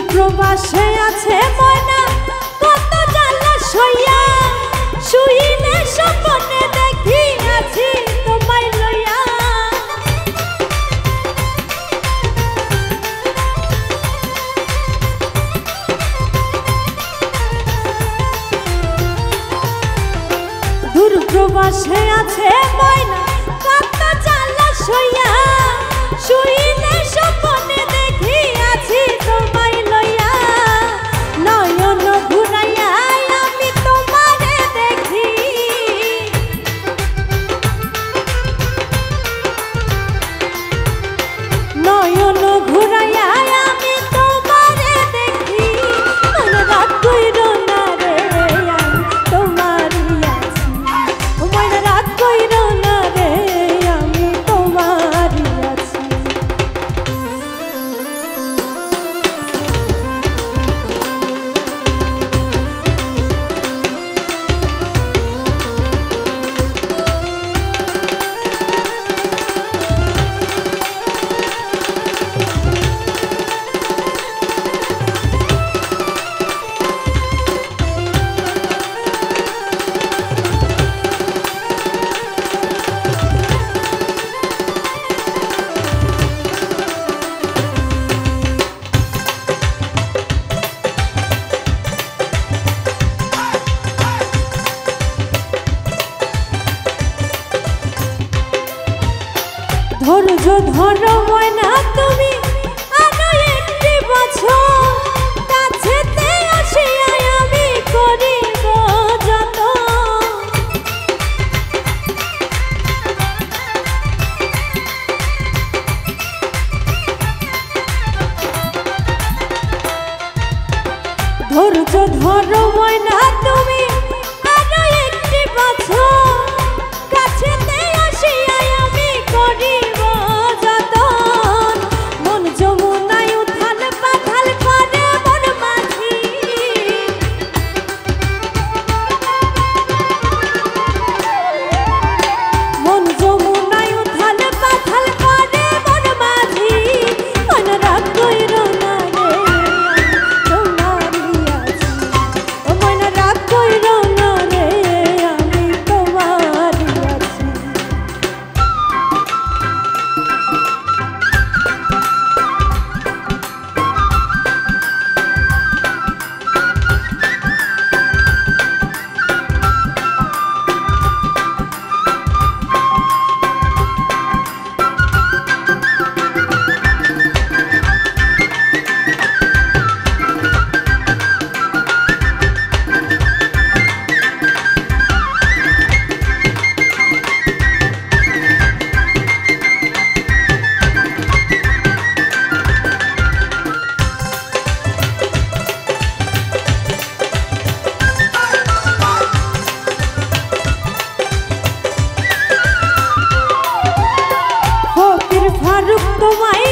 প্রবাসে আছে ময়না কত জ্বালা সইয়া শুইলে স্বপ্নে দেখি আছি তোমায় লইয়া দূর প্রবাসে আছে ময়না কত জ্বালা সইয়া শুইলে স্বপ্নে দেখি আছি তোমায় লইয়া নয়ন ঘুরাইয়া আমি তোমারে দেখি নয়ন ঘুরাইয়া আমি তোমারে দেখি মনে রাগ কইরো না রে আমি তোমারই আছি মনে রাগ কইরো না রে আমি তোমারই আছি ধৈর্য ধরো ময়না তুমি আরো একটি বছর কাছেতে আসিয়া আমি করিব যত ধৈর্য ধরো ময়না তুমি আরো একটি বছর কাছেতে আসিয়া আমি করিব যতন মন যমুনায় উথাল পাথাল করে মন মাঝি মন যমুনায় উথাল পাথাল করে মন মাঝি মন রাগ কইরো না রে তোমারই আছি মন রাগ কইরো না রে আমি তোমারই আছি ফকির ফারুক তোমায়